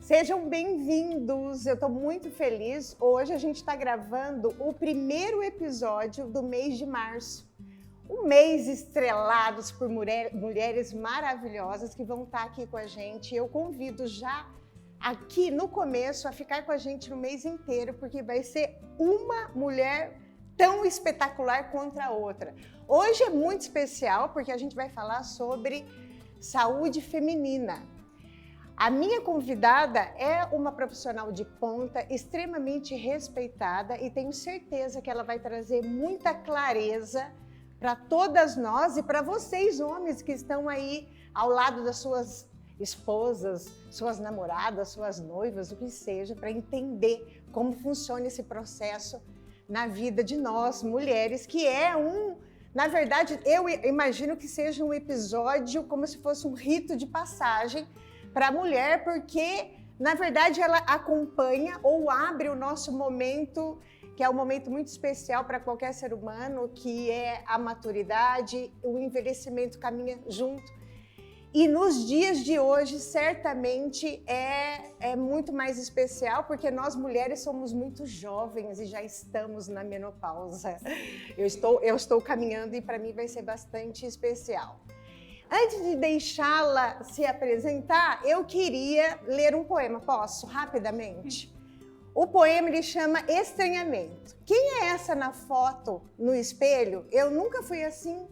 Sejam bem-vindos, eu estou muito feliz. Hoje a gente está gravando o primeiro episódio do mês de março. Um mês estrelados por mulheres maravilhosas que vão estar aqui com a gente. Eu convido já aqui no começo a ficar com a gente no mês inteiro, porque vai ser uma mulher tão espetacular quanto a outra. Hoje é muito especial porque a gente vai falar sobre saúde feminina. A minha convidada é uma profissional de ponta, extremamente respeitada, e tenho certeza que ela vai trazer muita clareza para todas nós e para vocês, homens, que estão aí ao lado das suas esposas, suas namoradas, suas noivas, o que seja, para entender como funciona esse processo na vida de nós, mulheres, que é na verdade, eu imagino que seja um episódio como se fosse um rito de passagem para a mulher, porque, na verdade, ela acompanha ou abre o nosso momento, que é um momento muito especial para qualquer ser humano, que é a maturidade, o envelhecimento caminha junto. E nos dias de hoje, certamente, é muito mais especial, porque nós mulheres somos muito jovens e já estamos na menopausa. Eu estou caminhando e para mim vai ser bastante especial. Antes de deixá-la se apresentar, eu queria ler um poema. Posso? Rapidamente. O poema ele chama Estranhamento. Quem é essa na foto, no espelho? Eu nunca fui assim.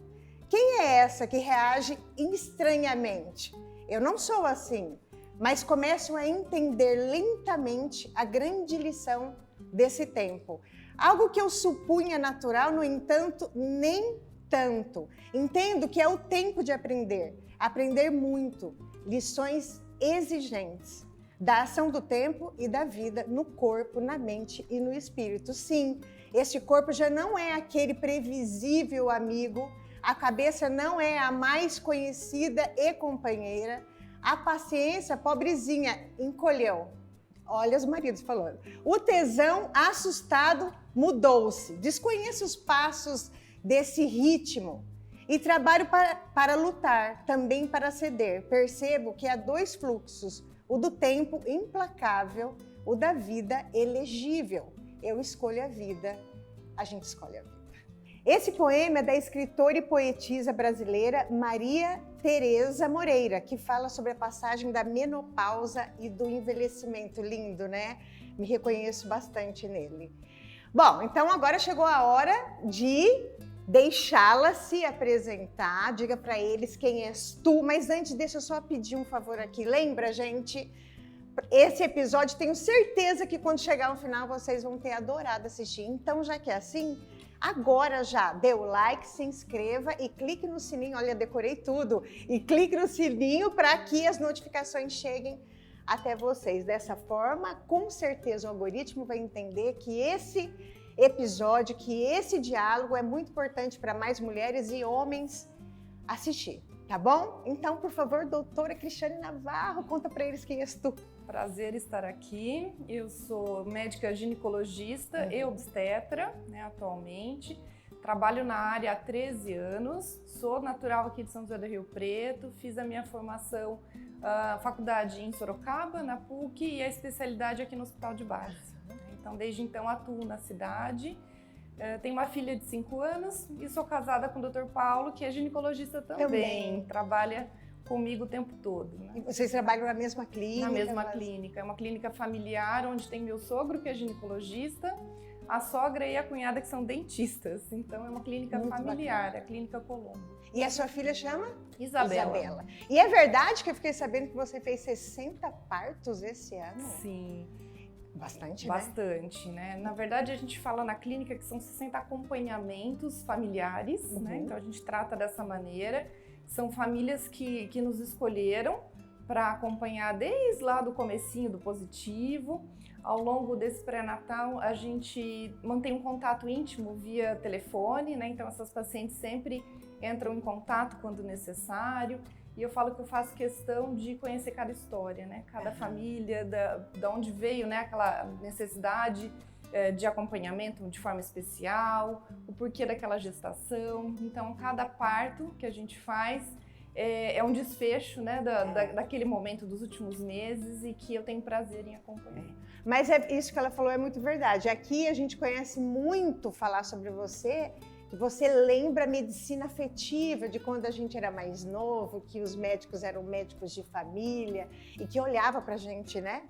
Quem é essa que reage estranhamente? Eu não sou assim, mas começo a entender lentamente a grande lição desse tempo. Algo que eu supunha natural, no entanto, nem tanto. Entendo que é o tempo de aprender muito, lições exigentes da ação do tempo e da vida no corpo, na mente e no espírito. Sim, este corpo já não é aquele previsível amigo, a cabeça não é a mais conhecida e companheira, a paciência, pobrezinha, encolheu. Olha os maridos falando. O tesão, assustado, mudou-se. Desconheço os passos desse ritmo e trabalho para lutar, também para ceder. Percebo que há dois fluxos, o do tempo implacável, o da vida elegível. Eu escolho a vida, a gente escolhe a vida. Esse poema é da escritora e poetisa brasileira Maria Tereza Moreira, que fala sobre a passagem da menopausa e do envelhecimento. Lindo, né? Me reconheço bastante nele. Bom, então agora chegou a hora de deixá-la se apresentar. Diga para eles quem és tu, mas antes deixa eu só pedir um favor aqui. Lembra, gente? Esse episódio tenho certeza que quando chegar no final vocês vão ter adorado assistir. Então, já que é assim, agora já dê o like, se inscreva e clique no sininho. Olha, decorei tudo. E clique no sininho para que as notificações cheguem até vocês. Dessa forma, com certeza o algoritmo vai entender que esse episódio, que esse diálogo é muito importante para mais mulheres e homens assistir, tá bom? Então, por favor, doutora Cristiane Navarro, conta para eles quem és tu. Prazer estar aqui. Eu sou médica ginecologista e obstetra, né, atualmente. Trabalho na área há 13 anos, sou natural aqui de São José do Rio Preto, fiz a minha formação, faculdade em Sorocaba, na PUC, e a especialidade aqui no Hospital de Base. Então, desde então, atuo na cidade. Tenho uma filha de 5 anos e sou casada com o Dr. Paulo, que é ginecologista também. Trabalha comigo o tempo todo. Né? E vocês trabalham na mesma clínica? Na mesma clínica. É uma clínica familiar, onde tem meu sogro, que é ginecologista, a sogra e a cunhada, que são dentistas. Então, é uma clínica muito familiar, bacana. A Clínica Colombo. E a sua filha chama? Isabela. E é verdade que eu fiquei sabendo que você fez 60 partos esse ano? Sim. Bastante, né? Na verdade, a gente fala na clínica que são 60 acompanhamentos familiares, né? Então, a gente trata dessa maneira. São famílias que nos escolheram para acompanhar desde lá do comecinho do positivo. Ao longo desse pré-natal, a gente mantém um contato íntimo via telefone, né? Então, essas pacientes sempre entram em contato quando necessário. E eu falo que eu faço questão de conhecer cada história, né? Cada família, da onde veio, né? Aquela necessidade de acompanhamento de forma especial, o porquê daquela gestação. Então, cada parto que a gente faz é um desfecho, né, daquele momento dos últimos meses e que eu tenho prazer em acompanhar. Mas isso que ela falou é muito verdade. Aqui a gente conhece muito falar sobre você, que você lembra a medicina afetiva de quando a gente era mais novo, que os médicos eram médicos de família e que olhava pra gente, né?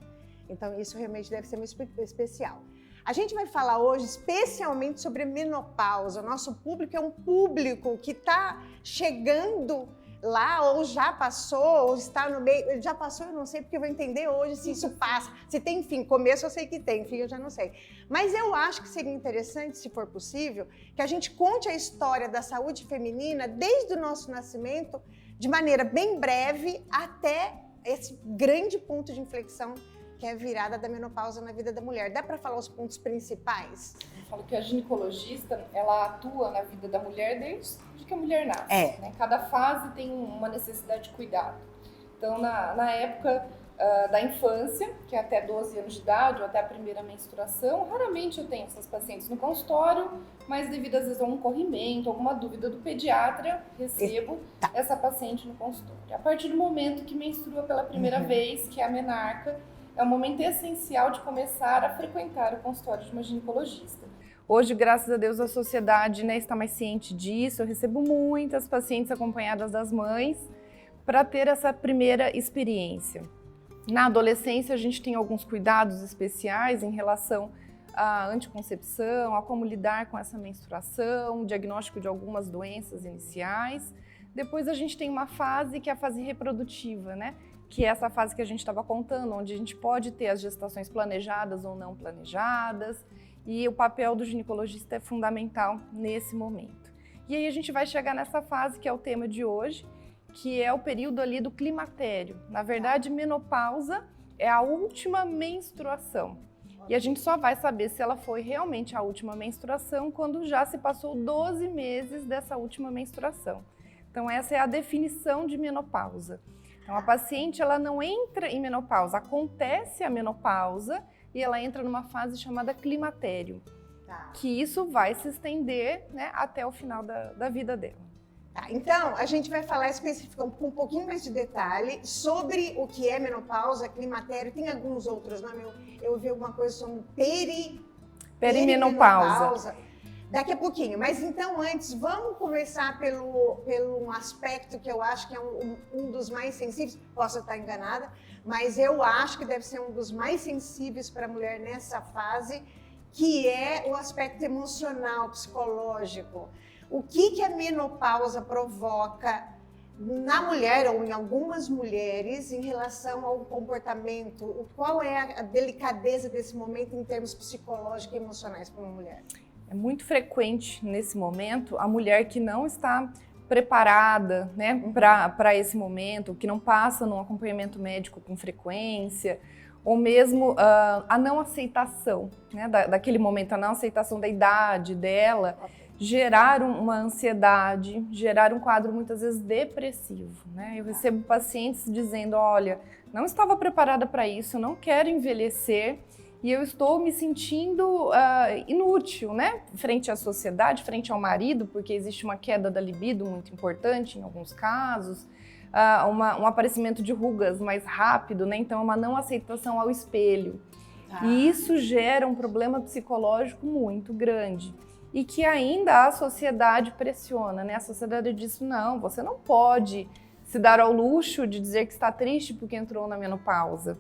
Então isso realmente deve ser muito especial. A gente vai falar hoje especialmente sobre menopausa. O nosso público é um público que está chegando lá, ou já passou, ou está no meio. Já passou, eu não sei, porque eu vou entender hoje se isso passa. Se tem fim, começo eu sei que tem, fim eu já não sei. Mas eu acho que seria interessante, se for possível, que a gente conte a história da saúde feminina desde o nosso nascimento, de maneira bem breve, até esse grande ponto de inflexão que é a virada da menopausa na vida da mulher. Dá para falar os pontos principais? Eu falo que a ginecologista, ela atua na vida da mulher desde que a mulher nasce. Né? Cada fase tem uma necessidade de cuidado. Então, na época da infância, que é até 12 anos de idade, ou até a primeira menstruação, raramente eu tenho essas pacientes no consultório, mas devido às vezes a um corrimento, alguma dúvida do pediatra, recebo essa paciente no consultório. A partir do momento que menstrua pela primeira vez, que é a menarca, é um momento essencial de começar a frequentar o consultório de uma ginecologista. Hoje, graças a Deus, a sociedade, né, está mais ciente disso. Eu recebo muitas pacientes acompanhadas das mães para ter essa primeira experiência. Na adolescência, a gente tem alguns cuidados especiais em relação à anticoncepção, a como lidar com essa menstruação, o diagnóstico de algumas doenças iniciais. Depois a gente tem uma fase que é a fase reprodutiva, né? Que é essa fase que a gente estava contando, onde a gente pode ter as gestações planejadas ou não planejadas, e o papel do ginecologista é fundamental nesse momento. E aí a gente vai chegar nessa fase que é o tema de hoje, que é o período ali do climatério. Na verdade, menopausa é a última menstruação. E a gente só vai saber se ela foi realmente a última menstruação quando já se passou 12 meses dessa última menstruação. Então essa é a definição de menopausa. Então, a paciente ela não entra em menopausa, acontece a menopausa e ela entra numa fase chamada climatério, que isso vai se estender, né, até o final da vida dela. Então, a gente vai falar especificamente com um pouquinho mais de detalhe sobre o que é menopausa, climatério, tem alguns outros nomes, eu ouvi alguma coisa sobre perimenopausa. Daqui a pouquinho, mas então antes, vamos começar pelo um aspecto que eu acho que é um dos mais sensíveis, posso estar enganada, mas eu acho que deve ser um dos mais sensíveis para a mulher nessa fase, que é o aspecto emocional, psicológico. O que a menopausa provoca na mulher ou em algumas mulheres em relação ao comportamento? Qual é a delicadeza desse momento em termos psicológicos e emocionais para uma mulher? É muito frequente nesse momento a mulher que não está preparada, né, para esse momento, que não passa num acompanhamento médico com frequência, ou mesmo a não aceitação, né, daquele momento, a não aceitação da idade dela, gerar uma ansiedade, gerar um quadro muitas vezes depressivo. Né? Eu recebo pacientes dizendo, olha, não estava preparada para isso, eu não quero envelhecer, e eu estou me sentindo inútil, né? Frente à sociedade, frente ao marido, porque existe uma queda da libido muito importante em alguns casos, um aparecimento de rugas mais rápido, né? Então, uma não aceitação ao espelho. E isso gera um problema psicológico muito grande. E que ainda a sociedade pressiona, né? A sociedade diz, não, você não pode se dar ao luxo de dizer que está triste porque entrou na menopausa.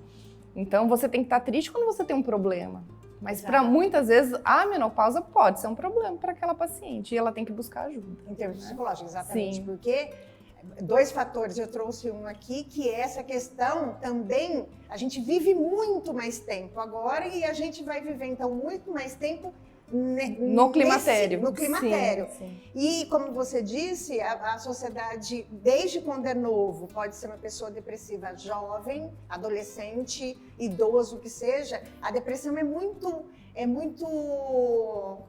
Então, você tem que estar triste quando você tem um problema. Mas, para muitas vezes, a menopausa pode ser um problema para aquela paciente e ela tem que buscar ajuda. Em termos psicológicos, exatamente. Sim. Porque dois fatores, eu trouxe um aqui, que é essa questão também, a gente vive muito mais tempo agora e a gente vai viver, então, muito mais tempo no climatério. No climatério. Sim. E, como você disse, a sociedade, desde quando é novo, pode ser uma pessoa depressiva jovem, adolescente, idoso, o que seja, a depressão é muito,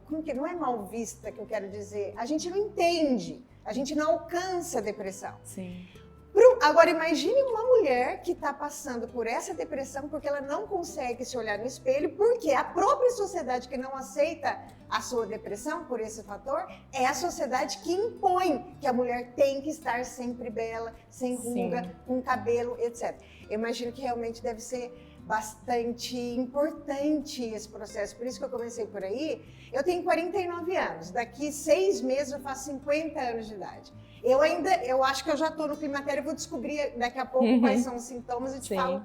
como que não é mal vista, que eu quero dizer, a gente não entende, a gente não alcança a depressão. Sim. Agora, imagine uma mulher que está passando por essa depressão porque ela não consegue se olhar no espelho, porque a própria sociedade que não aceita a sua depressão por esse fator é a sociedade que impõe que a mulher tem que estar sempre bela, sem ruga, com cabelo, etc. Eu imagino que realmente deve ser bastante importante esse processo, por isso que eu comecei por aí. Eu tenho 49 anos, daqui 6 meses eu faço 50 anos de idade. Eu acho que eu já estou no climatério, vou descobrir daqui a pouco quais são os sintomas e te falo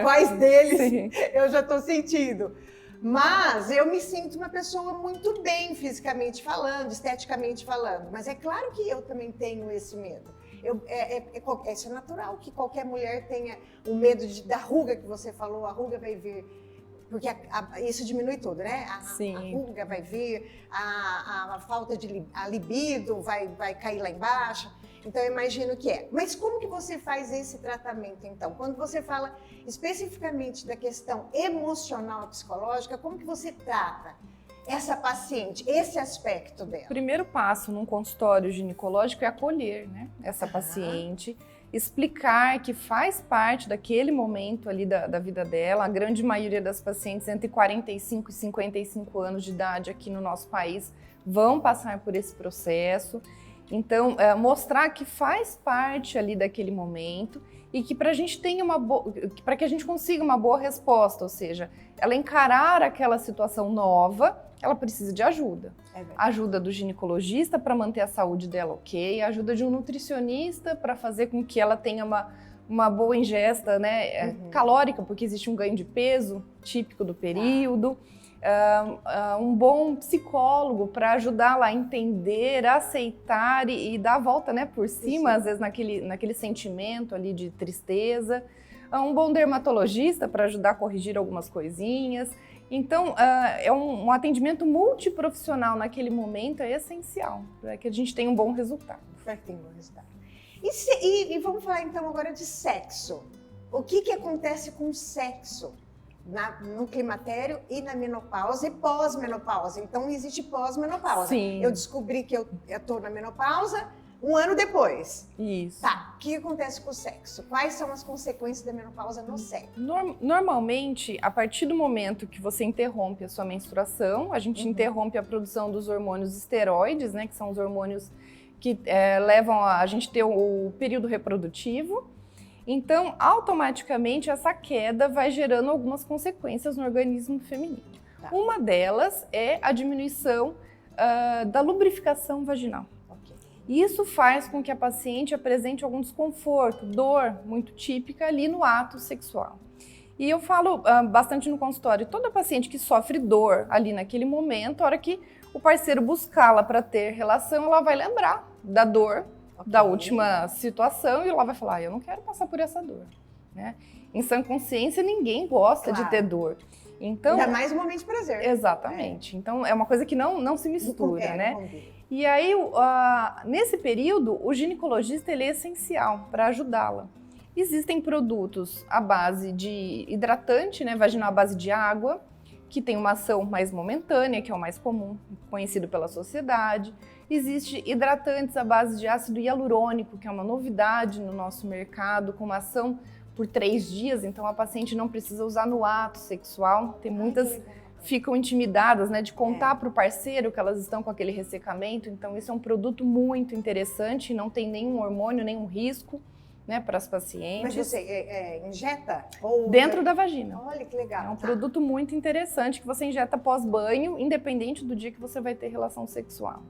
quais deles eu já estou sentindo. Mas eu me sinto uma pessoa muito bem fisicamente falando, esteticamente falando, mas é claro que eu também tenho esse medo. Isso é natural que qualquer mulher tenha o medo da ruga que você falou, a ruga vai vir, porque isso diminui tudo, né? A ruga vai vir, a falta de libido vai cair lá embaixo. Então eu imagino que é. Mas como que você faz esse tratamento então? Quando você fala especificamente da questão emocional e psicológica, como que você trata essa paciente, esse aspecto dela? O primeiro passo num consultório ginecológico é acolher, né, essa paciente, explicar que faz parte daquele momento ali da vida dela. A grande maioria das pacientes entre 45 e 55 anos de idade aqui no nosso país vão passar por esse processo. Então, mostrar que faz parte ali daquele momento e que para que a gente consiga uma boa resposta, ou seja, ela encarar aquela situação nova, ela precisa de ajuda. Ajuda do ginecologista para manter a saúde dela ok, ajuda de um nutricionista para fazer com que ela tenha uma boa ingesta, né, calórica, porque existe um ganho de peso típico do período. Um bom psicólogo para ajudá-la a entender, a aceitar e dar a volta, né, por cima, às vezes naquele sentimento ali de tristeza. Um bom dermatologista para ajudar a corrigir algumas coisinhas. Então, é um atendimento multiprofissional naquele momento é essencial para que a gente tenha um bom resultado. E vamos falar então agora de sexo. O que acontece com o sexo no climatério e na menopausa e pós-menopausa? Então, existe pós-menopausa. Sim. Eu descobri que eu estou na menopausa 1 ano depois. Isso. Tá, o que acontece com o sexo? Quais são as consequências da menopausa no sexo? Normalmente, a partir do momento que você interrompe a sua menstruação, a gente interrompe a produção dos hormônios esteroides, né, que são os hormônios que levam a gente ter o período reprodutivo. Então, automaticamente, essa queda vai gerando algumas consequências no organismo feminino. Tá. Uma delas é a diminuição da lubrificação vaginal. E isso faz com que a paciente apresente algum desconforto, dor muito típica ali no ato sexual. E eu falo bastante no consultório, toda paciente que sofre dor ali naquele momento, a hora que o parceiro buscá-la para ter relação, ela vai lembrar da dor da última situação e ela vai falar, eu não quero passar por essa dor, né? Em sã consciência, ninguém gosta de ter dor. Então, ainda mais um momento de prazer. Exatamente. Então, é uma coisa que não se mistura, né? E aí, nesse período, o ginecologista ele é essencial para ajudá-la. Existem produtos à base de hidratante, né, vaginal à base de água, que tem uma ação mais momentânea, que é o mais comum, conhecido pela sociedade. Existe hidratantes à base de ácido hialurônico, que é uma novidade no nosso mercado, com uma ação por 3 dias, então a paciente não precisa usar no ato sexual. Tem muitas ficam intimidadas, né, de contar para o parceiro que elas estão com aquele ressecamento. Então isso é um produto muito interessante, não tem nenhum hormônio, nenhum risco, né, para as pacientes. Mas você injeta? Dentro da vagina. Olha que legal. É um produto muito interessante que você injeta pós-banho, independente do dia que você vai ter relação sexual.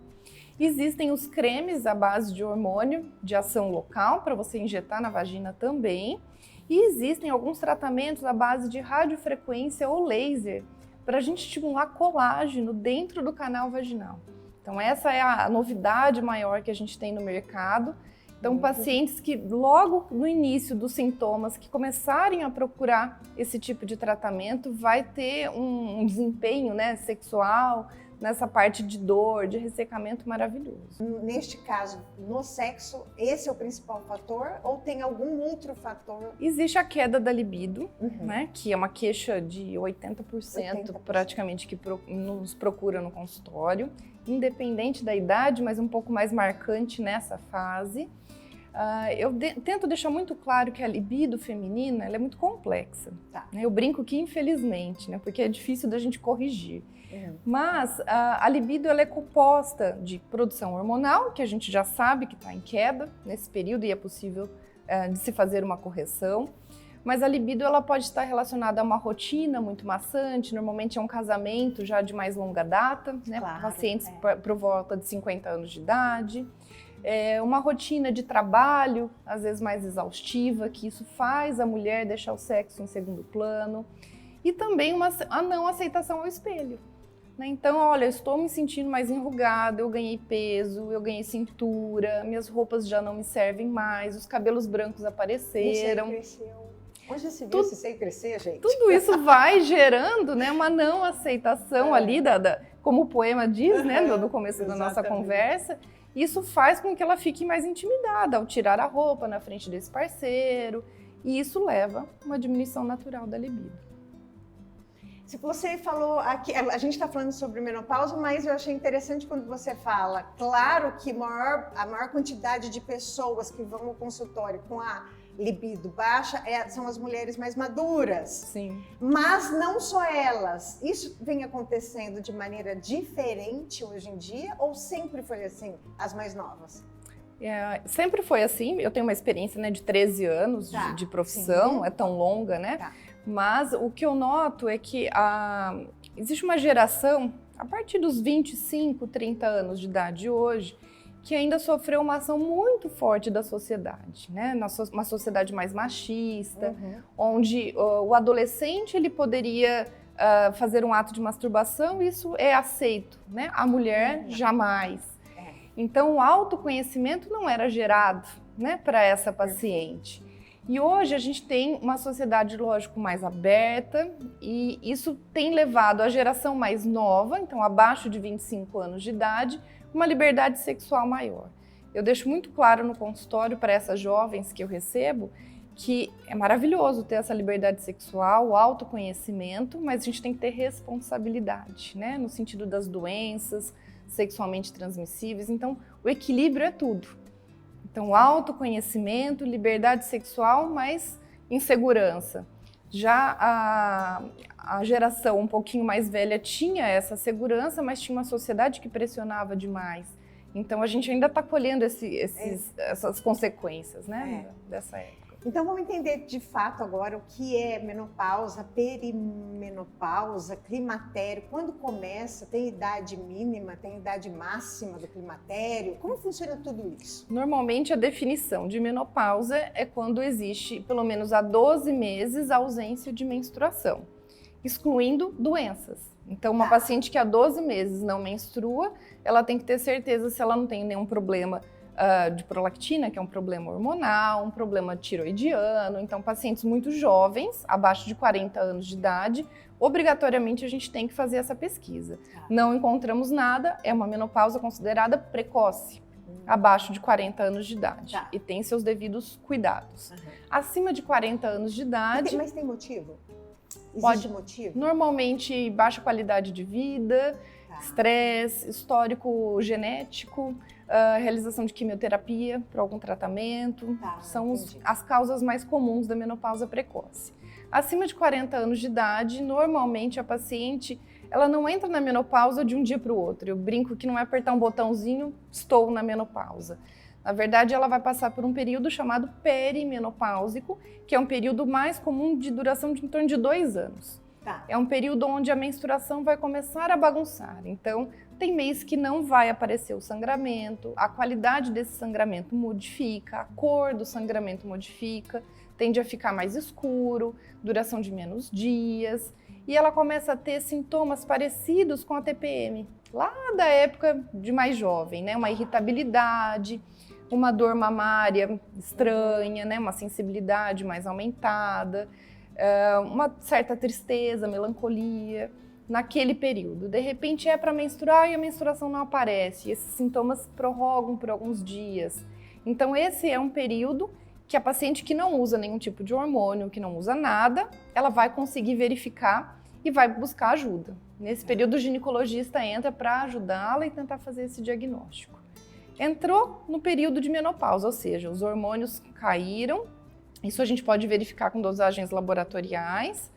Existem os cremes à base de hormônio de ação local para você injetar na vagina também. E existem alguns tratamentos à base de radiofrequência ou laser para a gente estimular colágeno dentro do canal vaginal. Então essa é a novidade maior que a gente tem no mercado. Então pacientes que logo no início dos sintomas que começarem a procurar esse tipo de tratamento vai ter um desempenho, né, sexual nessa parte de dor, de ressecamento maravilhoso. Neste caso, no sexo, esse é o principal fator ou tem algum outro fator? Existe a queda da libido, né, que é uma queixa de 80%, praticamente que nos procura no consultório, independente da idade, mas um pouco mais marcante nessa fase. Tento deixar muito claro que a libido feminina ela é muito complexa. Tá. Eu brinco que infelizmente, né, porque é difícil da gente corrigir. Mas a libido ela é composta de produção hormonal, que a gente já sabe que está em queda nesse período e é possível de se fazer uma correção. Mas a libido ela pode estar relacionada a uma rotina muito maçante, normalmente é um casamento já de mais longa data, né? Claro, Pacientes por volta de 50 anos de idade. Uma rotina de trabalho, às vezes mais exaustiva, que isso faz a mulher deixar o sexo em segundo plano. E também a não aceitação ao espelho. Então, olha, eu estou me sentindo mais enrugada, eu ganhei peso, eu ganhei cintura, minhas roupas já não me servem mais, os cabelos brancos apareceram. Onde já se viu esse seio crescer, gente? Tudo isso vai gerando, né, uma não aceitação ali, como o poema diz, né, no começo da nossa conversa. Isso faz com que ela fique mais intimidada ao tirar a roupa na frente desse parceiro. E isso leva a uma diminuição natural da libido. Se você falou aqui, a gente está falando sobre menopausa, mas eu achei interessante quando você fala, claro que a maior quantidade de pessoas que vão ao consultório com a libido baixa são as mulheres mais maduras. Sim. Mas não só elas. Isso vem acontecendo de maneira diferente hoje em dia ou sempre foi assim, as mais novas? Sempre foi assim. Eu tenho uma experiência, né, de 13 anos de profissão, não é tão longa, né? Tá. Mas o que eu noto é que existe uma geração, a partir dos 25, 30 anos de idade hoje, que ainda sofreu uma ação muito forte da sociedade, né? Uma sociedade mais machista, onde o adolescente ele poderia fazer um ato de masturbação, isso é aceito, né? A mulher jamais. Então o autoconhecimento não era gerado, né, para essa paciente. E hoje a gente tem uma sociedade, lógico, mais aberta e isso tem levado a geração mais nova, então abaixo de 25 anos de idade, uma liberdade sexual maior. Eu deixo muito claro no consultório para essas jovens que eu recebo que é maravilhoso ter essa liberdade sexual, o autoconhecimento, mas a gente tem que ter responsabilidade, né? No sentido das doenças sexualmente transmissíveis. Então, o equilíbrio é tudo. Então, autoconhecimento, liberdade sexual, mas insegurança. Já a geração um pouquinho mais velha tinha essa segurança, mas tinha uma sociedade que pressionava demais. Então, a gente ainda está colhendo essas consequências, né, dessa época. Então, vamos entender de fato agora o que é menopausa, perimenopausa, climatério. Quando começa? Tem idade mínima, tem idade máxima do climatério? Como funciona tudo isso? Normalmente, a definição de menopausa é quando existe, pelo menos há 12 meses, a ausência de menstruação, excluindo doenças. Então, uma paciente que há 12 meses não menstrua, ela tem que ter certeza se ela não tem nenhum problema de prolactina, que é um problema hormonal, um problema tiroidiano. Então, pacientes muito jovens, abaixo de 40 anos de idade, obrigatoriamente a gente tem que fazer essa pesquisa. Não encontramos nada, é uma menopausa considerada precoce, abaixo de 40 anos de idade. E tem seus devidos cuidados. Acima de 40 anos de idade... Mas tem motivo? Existe motivo? Normalmente, baixa qualidade de vida, estresse, histórico genético, realização de quimioterapia para algum tratamento, são as causas mais comuns da menopausa precoce. Acima de 40 anos de idade, normalmente a paciente ela não entra na menopausa de um dia para o outro. Eu brinco que não é apertar um botãozinho, estou na menopausa. Na verdade, ela vai passar por um período chamado perimenopáusico, que é um período mais comum de duração de em torno de 2 anos. É um período onde a menstruação vai começar a bagunçar. Então, tem mês que não vai aparecer o sangramento, a qualidade desse sangramento modifica, a cor do sangramento modifica, tende a ficar mais escuro, duração de menos dias, e ela começa a ter sintomas parecidos com a TPM, lá da época de mais jovem, né? Uma irritabilidade, uma dor mamária estranha, né? Uma sensibilidade mais aumentada, uma certa tristeza, melancolia, naquele período. De repente é para menstruar e a menstruação não aparece. Esses sintomas prorrogam por alguns dias. Então esse é um período que a paciente que não usa nenhum tipo de hormônio, que não usa nada, ela vai conseguir verificar e vai buscar ajuda. Nesse período o ginecologista entra para ajudá-la e tentar fazer esse diagnóstico. entrou no período de menopausa, ou seja, os hormônios caíram. Isso a gente pode verificar com dosagens laboratoriais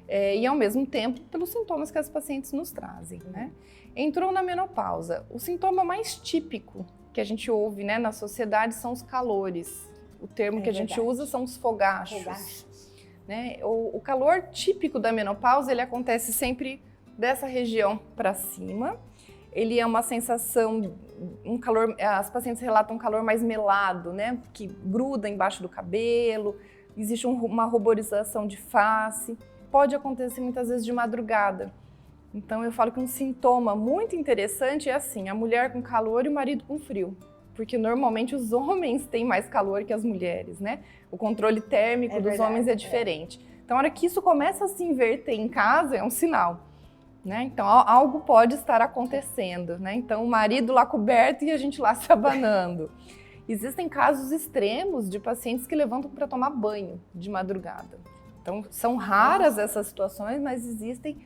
e, ao mesmo tempo, pelos sintomas que as pacientes nos trazem, né? Entrou na menopausa. O sintoma mais típico que a gente ouve, né, na sociedade são os calores. O termo que a gente usa são os fogachos. Né? O calor típico da menopausa, ele acontece sempre dessa região para cima. Ele é uma sensação, um calor, as pacientes relatam um calor mais melado, né? Que gruda embaixo do cabelo, existe uma ruborização de face, pode acontecer muitas vezes de madrugada. Então eu falo que um sintoma muito interessante é assim, a mulher com calor e o marido com frio. Porque normalmente os homens têm mais calor que as mulheres, né? O controle térmico dos homens é diferente. Então, a hora que isso começa a se inverter em casa, é um sinal, né? Então, algo pode estar acontecendo, né? Então, o marido lá coberto e a gente lá se abanando. Existem casos extremos de pacientes que levantam para tomar banho de madrugada. Então, são raras essas situações, mas existem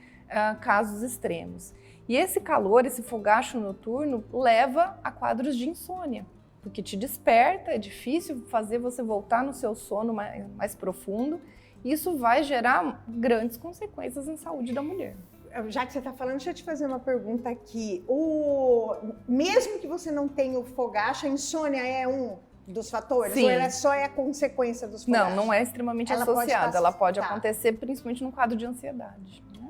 casos extremos. E esse calor, esse fogacho noturno, leva a quadros de insônia, porque te desperta, é difícil fazer você voltar no seu sono mais profundo, e isso vai gerar grandes consequências na saúde da mulher. Já que você está falando, deixa eu te fazer uma pergunta aqui. Mesmo que você não tenha o fogacho, a insônia é um dos fatores? Sim. Ou ela só é a consequência dos fogachos? Não é extremamente associada. Ela pode acontecer principalmente num quadro de ansiedade. Né?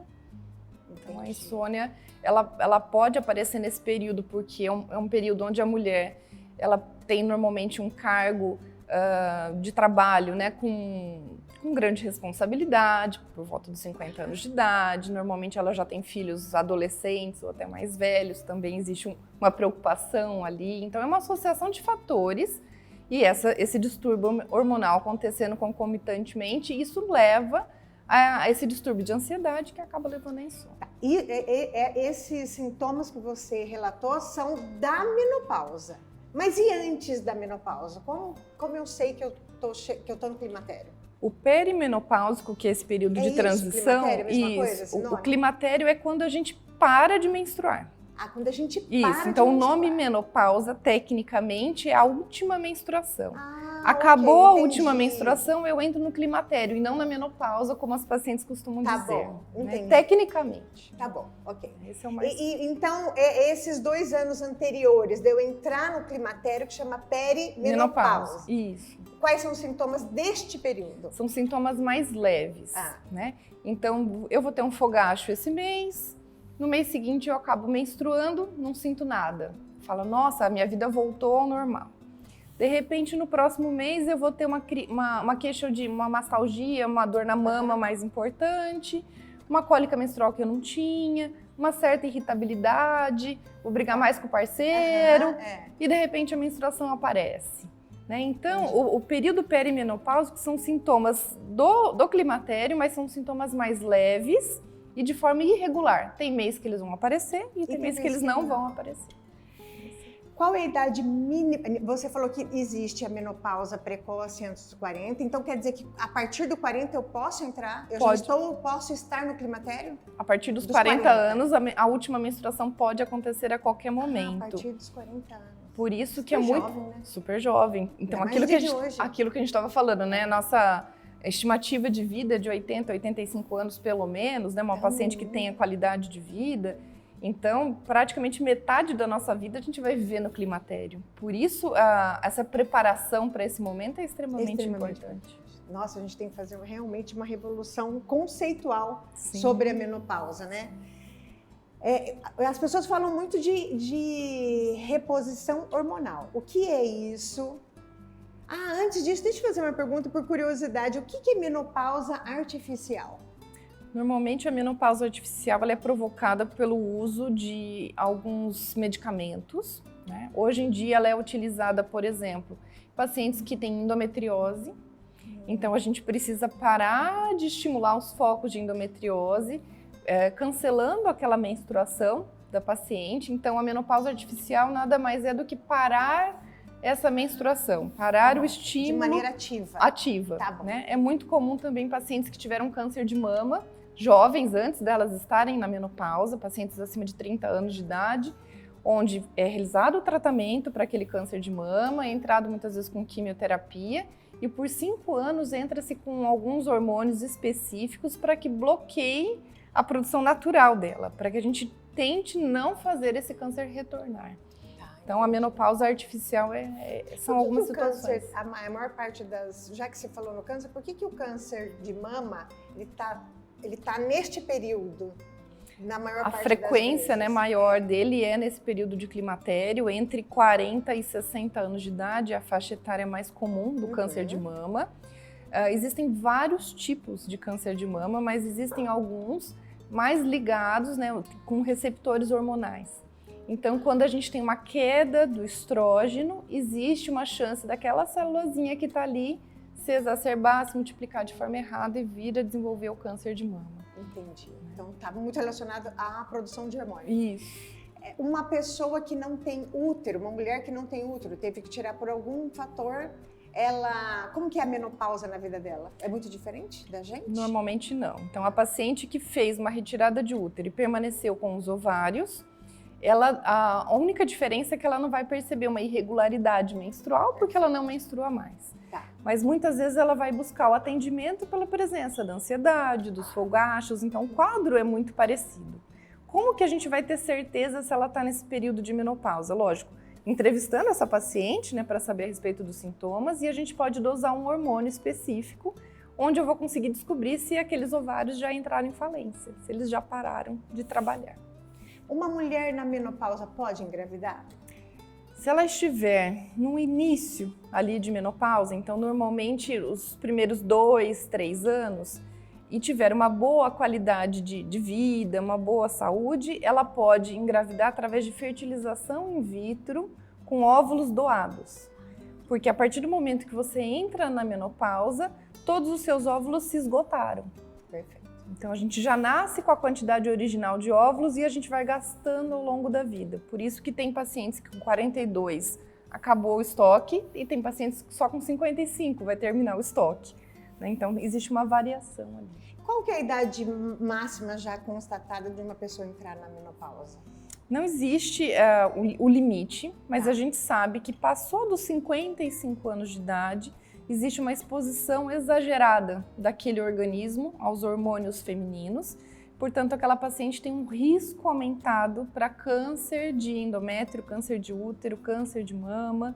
Então, a insônia, ela pode aparecer nesse período, porque é um período onde a mulher ela tem normalmente um cargo de trabalho, né, com grande responsabilidade, por volta dos 50 anos de idade. Normalmente ela já tem filhos adolescentes ou até mais velhos, também existe uma preocupação ali. Então é uma associação de fatores e esse distúrbio hormonal acontecendo concomitantemente, isso leva a esse distúrbio de ansiedade que acaba levando a insônia. E esses sintomas que você relatou são da menopausa. Mas e antes da menopausa? Como eu sei que eu tô no climatério? O perimenopáusico, que é esse período de transição, climatério, mesma coisa, o climatério é quando a gente para de menstruar. Quando a gente para Isso, então de o nome menstruar. menopausa, tecnicamente, é a última menstruação. Acabou a última menstruação, eu entro no climatério e não na menopausa, como as pacientes costumam dizer. Bom, né? entendi. Tecnicamente. Tá bom, ok. Esse é o mais... Então, esses 2 anos anteriores de eu entrar no climatério, que chama perimenopausa. Isso. Quais são os sintomas deste período? São sintomas mais leves, né? Então, eu vou ter um fogacho esse mês, no mês seguinte eu acabo menstruando, não sinto nada. Falo, nossa, a minha vida voltou ao normal. De repente, no próximo mês, eu vou ter uma queixa de uma mastalgia, uma dor na mama mais importante, uma cólica menstrual que eu não tinha, uma certa irritabilidade, vou brigar mais com o parceiro, e de repente a menstruação aparece. Né? Então, o período perimenopáusico são sintomas do climatério, mas são sintomas mais leves e de forma irregular. Tem mês que eles vão aparecer e tem mês que eles não vão aparecer. Qual é a idade mínima? Você falou que existe a menopausa precoce antes dos 40, então quer dizer que a partir do 40 eu posso entrar? Posso estar no climatério? A partir dos 40 anos, a última menstruação pode acontecer a qualquer momento. A partir dos 40 anos. Por isso super que é muito jovem, né? super jovem. Então, aquilo que a gente estava falando, né? Nossa estimativa de vida é de 80, 85 anos pelo menos, né? Uma paciente que tenha qualidade de vida. Então, praticamente metade da nossa vida a gente vai viver no climatério. Por isso, essa preparação para esse momento é extremamente importante. Nossa, a gente tem que fazer realmente uma revolução conceitual sobre a menopausa, né? As pessoas falam muito de reposição hormonal. O que é isso? Antes disso, deixa eu fazer uma pergunta por curiosidade. O que é menopausa artificial? Normalmente a menopausa artificial ela é provocada pelo uso de alguns medicamentos. Né? Hoje em dia ela é utilizada, por exemplo, em pacientes que têm endometriose. Então a gente precisa parar de estimular os focos de endometriose, cancelando aquela menstruação da paciente. Então a menopausa artificial nada mais é do que parar essa menstruação, parar o estímulo... De maneira ativa. Ativa. Tá bom. Né? É muito comum também pacientes que tiveram câncer de mama, jovens antes delas estarem na menopausa, pacientes acima de 30 anos de idade, onde é realizado o tratamento para aquele câncer de mama, é entrado muitas vezes com quimioterapia, e por 5 anos entra-se com alguns hormônios específicos para que bloqueie a produção natural dela, para que a gente tente não fazer esse câncer retornar. Então, a menopausa artificial são algumas situações. Câncer, a maior parte das... Já que você falou no câncer, por que o câncer de mama, ele tá neste período, na maior parte das vezes? A frequência, né, maior dele é nesse período de climatério, entre 40 e 60 anos de idade, a faixa etária mais comum do câncer de mama. Existem vários tipos de câncer de mama, mas existem alguns mais ligados, né, com receptores hormonais. Então, quando a gente tem uma queda do estrógeno, existe uma chance daquela célulazinha que está ali se exacerbar, se multiplicar de forma errada e vir a desenvolver o câncer de mama. Entendi. Então, está muito relacionado à produção de hormônio. Isso. Uma pessoa que não tem útero, uma mulher que não tem útero, teve que tirar por algum fator, como que é a menopausa na vida dela? É muito diferente da gente? Normalmente não. Então, a paciente que fez uma retirada de útero e permaneceu com os ovários, a única diferença é que ela não vai perceber uma irregularidade menstrual porque ela não menstrua mais. Tá. Mas muitas vezes ela vai buscar o atendimento pela presença da ansiedade, dos fogachos, então o quadro é muito parecido. Como que a gente vai ter certeza se ela está nesse período de menopausa? Lógico, entrevistando essa paciente, né, para saber a respeito dos sintomas, e a gente pode dosar um hormônio específico, onde eu vou conseguir descobrir se aqueles ovários já entraram em falência, se eles já pararam de trabalhar. Uma mulher na menopausa pode engravidar? Se ela estiver no início ali de menopausa, então normalmente os primeiros 2, 3 anos, e tiver uma boa qualidade de vida, uma boa saúde, ela pode engravidar através de fertilização in vitro com óvulos doados. Porque a partir do momento que você entra na menopausa, todos os seus óvulos se esgotaram. Perfeito. Então a gente já nasce com a quantidade original de óvulos e a gente vai gastando ao longo da vida. Por isso que tem pacientes que com 42 acabou o estoque e tem pacientes que só com 55 vai terminar o estoque. Então existe uma variação ali. Qual que é a idade máxima já constatada de uma pessoa entrar na menopausa? Não existe o limite, mas a gente sabe que passou dos 55 anos de idade, existe uma exposição exagerada daquele organismo aos hormônios femininos. Portanto, aquela paciente tem um risco aumentado para câncer de endométrio, câncer de útero, câncer de mama.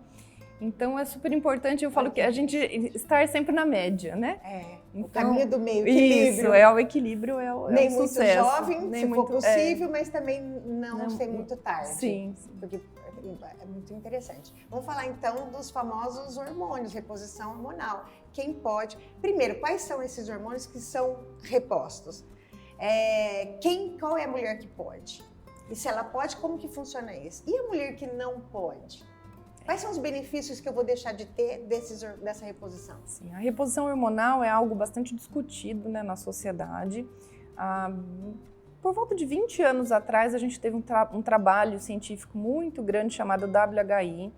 Então, é super importante, eu falo que a gente estar sempre na média, né? Então, o caminho do meio, equilíbrio. Isso, o equilíbrio, é o nem sucesso. Nem muito jovem, nem se muito, for possível, mas também não ser muito tarde. Sim. Porque é muito interessante. Vamos falar então dos famosos hormônios, reposição hormonal. Quem pode? Primeiro, quais são esses hormônios que são repostos? Qual é a mulher que pode? E se ela pode, como que funciona isso? E a mulher que não pode? Quais são os benefícios que eu vou deixar de ter dessa reposição? Sim, a reposição hormonal é algo bastante discutido, né, na sociedade. Por volta de 20 anos atrás, a gente teve um trabalho científico muito grande chamado WHI.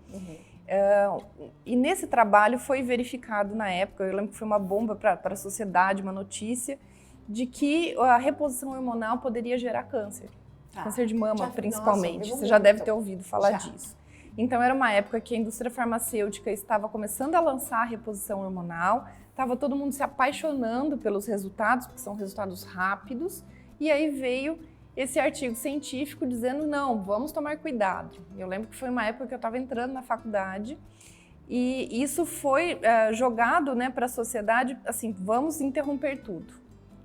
E nesse trabalho foi verificado na época, eu lembro que foi uma bomba para a sociedade, uma notícia, de que a reposição hormonal poderia gerar câncer. Câncer de mama, principalmente. Nossa, você já deve ter ouvido falar disso. Então, era uma época que a indústria farmacêutica estava começando a lançar a reposição hormonal, estava todo mundo se apaixonando pelos resultados, porque são resultados rápidos, e aí veio esse artigo científico dizendo, não, vamos tomar cuidado. Eu lembro que foi uma época que eu estava entrando na faculdade, e isso foi jogado, né, para a sociedade, assim, vamos interromper tudo.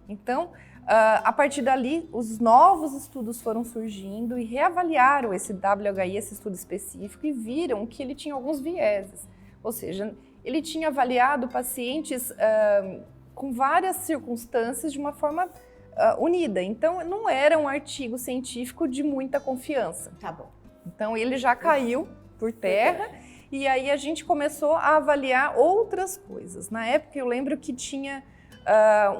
Então, a partir dali, os novos estudos foram surgindo e reavaliaram esse WHI, esse estudo específico, e viram que ele tinha alguns vieses. Ou seja, ele tinha avaliado pacientes com várias circunstâncias de uma forma unida. Então, não era um artigo científico de muita confiança. Tá bom. Então, ele já caiu por terra e aí a gente começou a avaliar outras coisas. Na época, eu lembro que tinha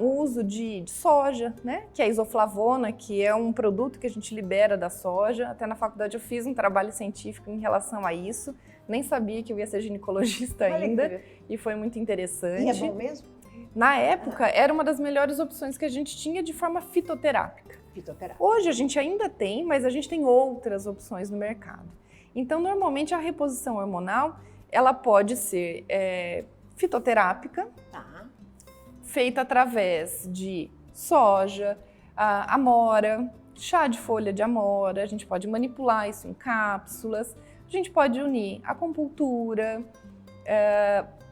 o uso de soja, né? Que é a isoflavona, que é um produto que a gente libera da soja. Até na faculdade eu fiz um trabalho científico em relação a isso. Nem sabia que eu ia ser ginecologista ainda. E foi muito interessante. E é bom mesmo? Na época, era uma das melhores opções que a gente tinha de forma fitoterápica. Fitoterápica. Hoje a gente ainda tem, mas a gente tem outras opções no mercado. Então, normalmente a reposição hormonal, ela pode ser fitoterápica, feita através de soja, amora, chá de folha de amora, a gente pode manipular isso em cápsulas, a gente pode unir acupuntura,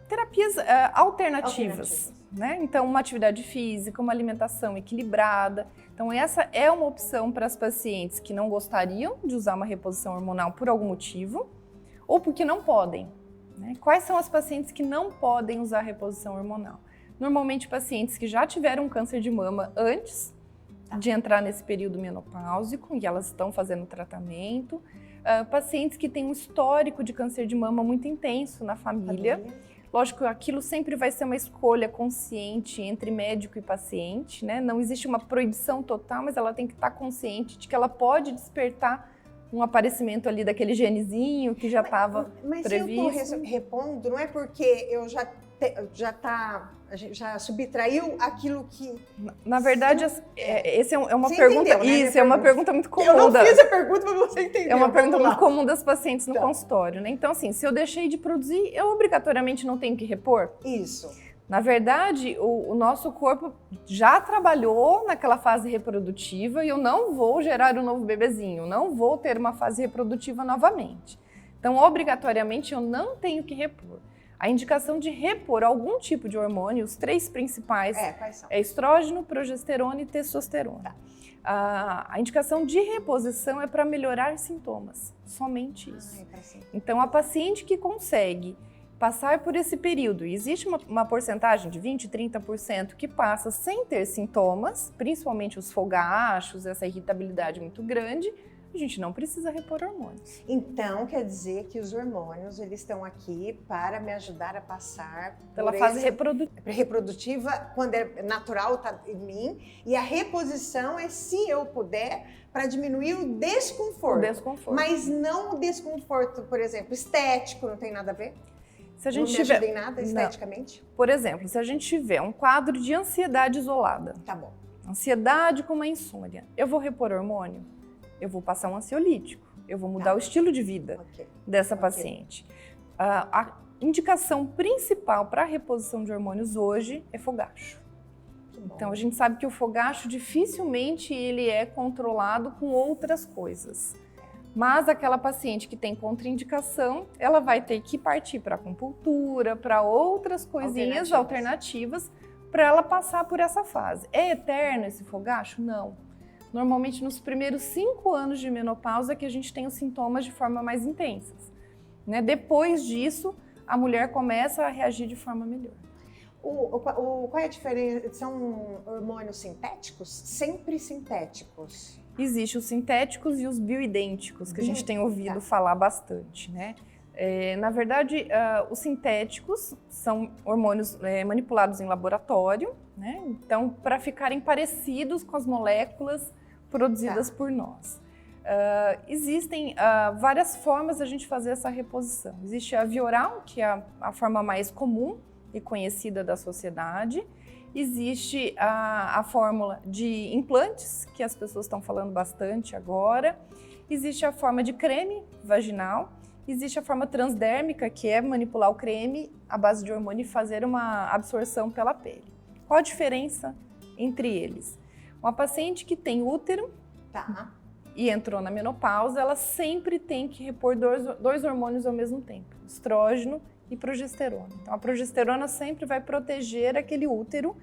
terapias alternativas. Né? Então, uma atividade física, uma alimentação equilibrada. Então, essa é uma opção para as pacientes que não gostariam de usar uma reposição hormonal por algum motivo ou porque não podem. Né? Quais são as pacientes que não podem usar reposição hormonal? Normalmente, pacientes que já tiveram câncer de mama antes de entrar nesse período menopáusico e elas estão fazendo tratamento. Pacientes que têm um histórico de câncer de mama muito intenso na família. Lógico que aquilo sempre vai ser uma escolha consciente entre médico e paciente, né? Não existe uma proibição total, mas ela tem que estar consciente de que ela pode despertar um aparecimento ali daquele genezinho que já estava previsto. Mas eu estou repondo, não é porque eu a gente já subtraiu aquilo que... Na verdade, essa é uma você pergunta... Entendeu, né? Isso, é uma pergunta muito comum. Eu não fiz a pergunta, mas você entendeu. É uma pergunta muito comum das pacientes no consultório, né? Então, assim, se eu deixei de produzir, eu obrigatoriamente não tenho que repor? Isso. Na verdade, o nosso corpo já trabalhou naquela fase reprodutiva e eu não vou gerar um novo bebezinho, não vou ter uma fase reprodutiva novamente. Então, obrigatoriamente, eu não tenho que repor. A indicação de repor algum tipo de hormônio, os 3 principais, quais são? É estrógeno, progesterona e testosterona. A indicação de reposição é para melhorar sintomas, somente isso. Então, a paciente que consegue passar por esse período, e existe uma porcentagem de 20%, 30% que passa sem ter sintomas, principalmente os fogachos, essa irritabilidade muito grande, a gente não precisa repor hormônios. Então, quer dizer que os hormônios, eles estão aqui para me ajudar a passar pela fase reprodutiva, quando é natural, está em mim, e a reposição é, se eu puder, para diminuir o desconforto. Mas não o desconforto, por exemplo, estético, não tem nada a ver? Se a gente não me ajuda em nada esteticamente? Não. Por exemplo, se a gente tiver um quadro de ansiedade isolada, tá bom. Ansiedade com uma insônia, eu vou repor hormônio? Eu vou passar um ansiolítico, eu vou mudar o estilo de vida dessa paciente. A indicação principal para a reposição de hormônios hoje é fogacho. Então, a gente sabe que o fogacho dificilmente ele é controlado com outras coisas. Mas aquela paciente que tem contraindicação, ela vai ter que partir para acupuntura, para outras coisinhas alternativas para ela passar por essa fase. É eterno esse fogacho? Não. Normalmente nos primeiros 5 anos de menopausa que a gente tem os sintomas de forma mais intensas. Né? Depois disso, a mulher começa a reagir de forma melhor. Qual é a diferença? São hormônios sintéticos? Sempre sintéticos? Existem os sintéticos e os bioidênticos, que a gente tem ouvido falar bastante, né? Na verdade, os sintéticos são hormônios manipulados em laboratório, né? Então, para ficarem parecidos com as moléculas produzidas por nós. Existem várias formas de a gente fazer essa reposição. Existe a via oral, que é a forma mais comum e conhecida da sociedade. Existe a fórmula de implantes, que as pessoas estão falando bastante agora. Existe a forma de creme vaginal. Existe a forma transdérmica, que é manipular o creme à base de hormônio e fazer uma absorção pela pele. Qual a diferença entre eles? Uma paciente que tem útero e entrou na menopausa, ela sempre tem que repor dois hormônios ao mesmo tempo, estrógeno e progesterona. Então, a progesterona sempre vai proteger aquele útero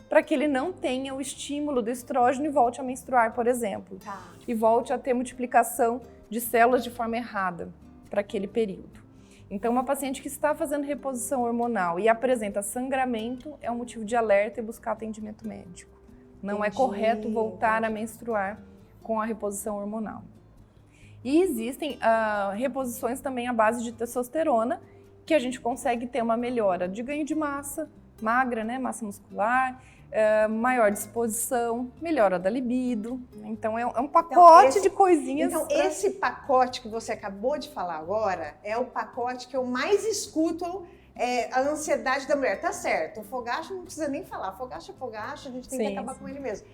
para que ele não tenha o estímulo do estrógeno e volte a menstruar, por exemplo. E volte a ter multiplicação de células de forma errada para aquele período. Então, uma paciente que está fazendo reposição hormonal e apresenta sangramento é um motivo de alerta e buscar atendimento médico. Não é correto voltar a menstruar com a reposição hormonal. E existem reposições também à base de testosterona, que a gente consegue ter uma melhora de ganho de massa, magra, né, massa muscular, maior disposição, melhora da libido. Então, é um pacote de coisinhas. Então, esse pacote que você acabou de falar agora é o pacote que eu mais escuto, a ansiedade da mulher. Tá certo, o fogacho não precisa nem falar. Fogacho é fogacho, a gente tem que acabar com ele mesmo.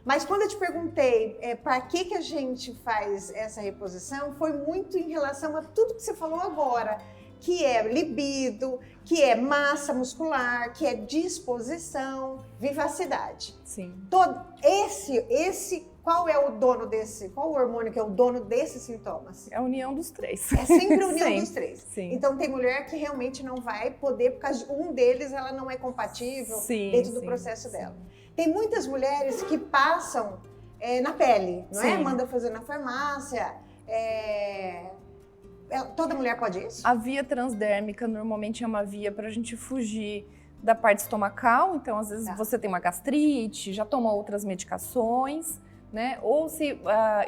Mas quando eu te perguntei para que a gente faz essa reposição, foi muito em relação a tudo que você falou agora, que é libido, que é massa muscular, que é disposição, vivacidade. Sim. Qual é o dono desse? Qual o hormônio que é o dono desses sintomas? É a união dos três. É sempre a união dos três. Sim. Então tem mulher que realmente não vai poder, por causa de um deles ela não é compatível dentro do processo dela. Tem muitas mulheres que passam na pele, não é? Manda fazer na farmácia. Toda mulher pode isso? A via transdérmica normalmente é uma via para a gente fugir da parte estomacal. Então, às vezes, você tem uma gastrite, já toma outras medicações, né? Ou se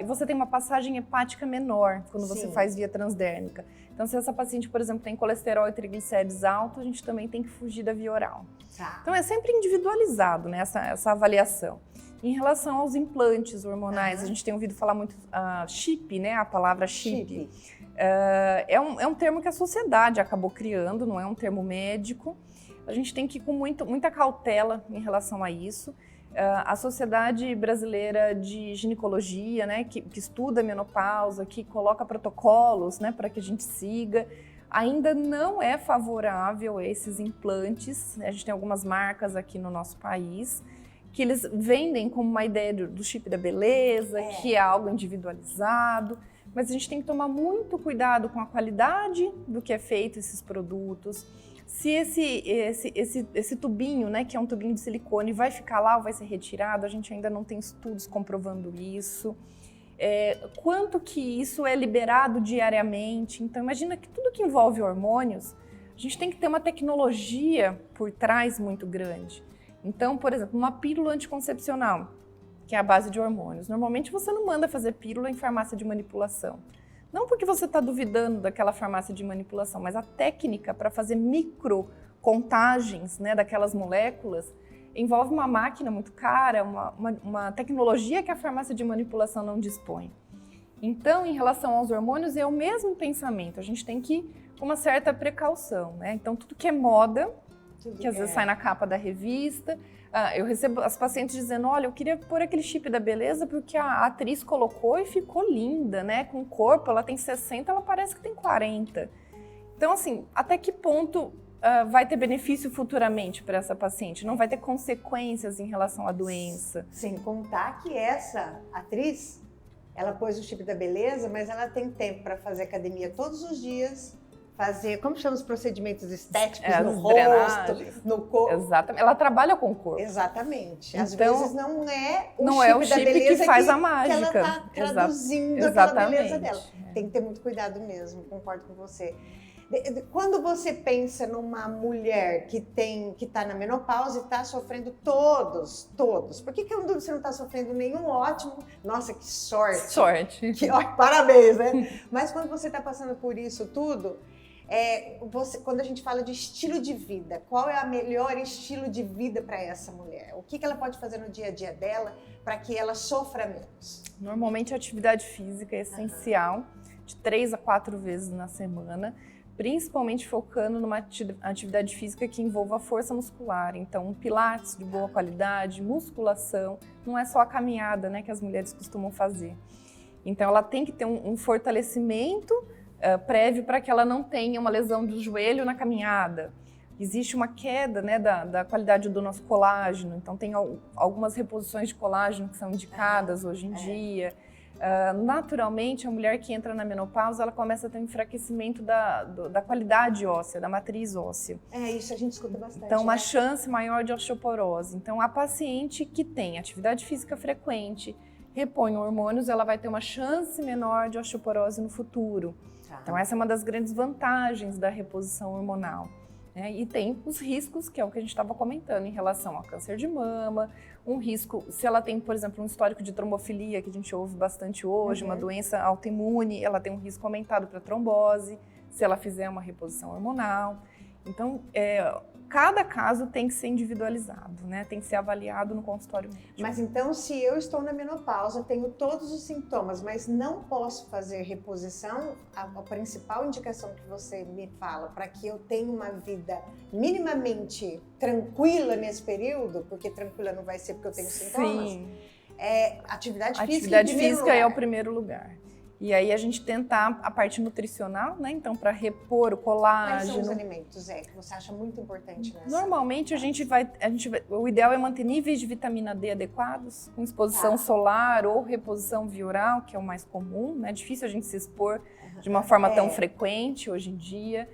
você tem uma passagem hepática menor quando você faz via transdérmica. Então, se essa paciente, por exemplo, tem colesterol e triglicérides altos, a gente também tem que fugir da via oral. Então, é sempre individualizado, né, essa avaliação. Em relação aos implantes hormonais, a gente tem ouvido falar muito chip, né? A palavra chip. É um termo que a sociedade acabou criando, não é um termo médico. A gente tem que ir com muita cautela em relação a isso. A Sociedade Brasileira de Ginecologia, né, que estuda a menopausa, que coloca protocolos, né, para que a gente siga, ainda não é favorável a esses implantes. A gente tem algumas marcas aqui no nosso país que eles vendem como uma ideia do chip da beleza, que é algo individualizado. Mas a gente tem que tomar muito cuidado com a qualidade do que é feito esses produtos. Se esse tubinho, né, que é um tubinho de silicone, vai ficar lá ou vai ser retirado, a gente ainda não tem estudos comprovando isso. Quanto que isso é liberado diariamente. Então, imagina que tudo que envolve hormônios, a gente tem que ter uma tecnologia por trás muito grande. Então, por exemplo, uma pílula anticoncepcional, que é a base de hormônios. Normalmente você não manda fazer pílula em farmácia de manipulação. Não porque você está duvidando daquela farmácia de manipulação, mas a técnica para fazer microcontagens, né, daquelas moléculas envolve uma máquina muito cara, uma tecnologia que a farmácia de manipulação não dispõe. Então, em relação aos hormônios, é o mesmo pensamento. A gente tem que ir com uma certa precaução, né? Então, tudo que é moda, que às vezes sai na capa da revista. Eu recebo as pacientes dizendo, olha, eu queria pôr aquele chip da beleza porque a atriz colocou e ficou linda, né? Com o corpo, ela tem 60, ela parece que tem 40. Então, assim, até que ponto vai ter benefício futuramente para essa paciente? Não vai ter consequências em relação à doença? Sem contar que essa atriz, ela pôs o chip da beleza, mas ela tem tempo para fazer academia todos os dias, fazer, como chama os procedimentos estéticos no rosto, no corpo. Exatamente. Ela trabalha com o corpo. Exatamente. Então, às vezes não é o chip da beleza que faz a mágica. Que ela está traduzindo aquela beleza dela. Tem que ter muito cuidado mesmo, concordo com você. Quando você pensa numa mulher que está na menopausa e está sofrendo todos, por que você não está sofrendo nenhum? Ótimo, nossa, que sorte. Sorte. Parabéns, né? Mas quando você está passando por isso tudo, quando a gente fala de estilo de vida, qual é o melhor estilo de vida para essa mulher? O que ela pode fazer no dia a dia dela para que ela sofra menos? Normalmente a atividade física é essencial, de 3 a 4 vezes na semana, principalmente focando numa atividade física que envolva força muscular. Então, pilates de boa qualidade, musculação, não é só a caminhada, né, que as mulheres costumam fazer. Então, ela tem que ter um fortalecimento prévio para que ela não tenha uma lesão do joelho na caminhada. Existe uma queda, né, da qualidade do nosso colágeno, então tem algumas reposições de colágeno que são indicadas hoje em dia. Naturalmente, a mulher que entra na menopausa, ela começa a ter um enfraquecimento da qualidade óssea, da matriz óssea. Isso a gente escuta bastante. Então, uma chance maior de osteoporose. Então, a paciente que tem atividade física frequente, repõe hormônios, ela vai ter uma chance menor de osteoporose no futuro. Então, essa é uma das grandes vantagens da reposição hormonal. E tem os riscos, que é o que a gente estava comentando, em relação ao câncer de mama, um risco, se ela tem, por exemplo, um histórico de trombofilia, que a gente ouve bastante hoje, uma doença autoimune, ela tem um risco aumentado para trombose, se ela fizer uma reposição hormonal. Então, cada caso tem que ser individualizado, né? Tem que ser avaliado no consultório médico. Mas então, se eu estou na menopausa, tenho todos os sintomas, mas não posso fazer reposição, a principal indicação que você me fala para que eu tenha uma vida minimamente tranquila nesse período, porque tranquila não vai ser porque eu tenho sintomas, Atividade física. Atividade física é o primeiro lugar. E aí a gente tentar a parte nutricional, né? Então, para repor o colágeno. Quais são os alimentos, que você acha muito importante nessa? Normalmente o ideal é manter níveis de vitamina D adequados, com exposição solar ou reposição via oral, que é o mais comum, né? É difícil a gente se expor de uma forma tão frequente hoje em dia.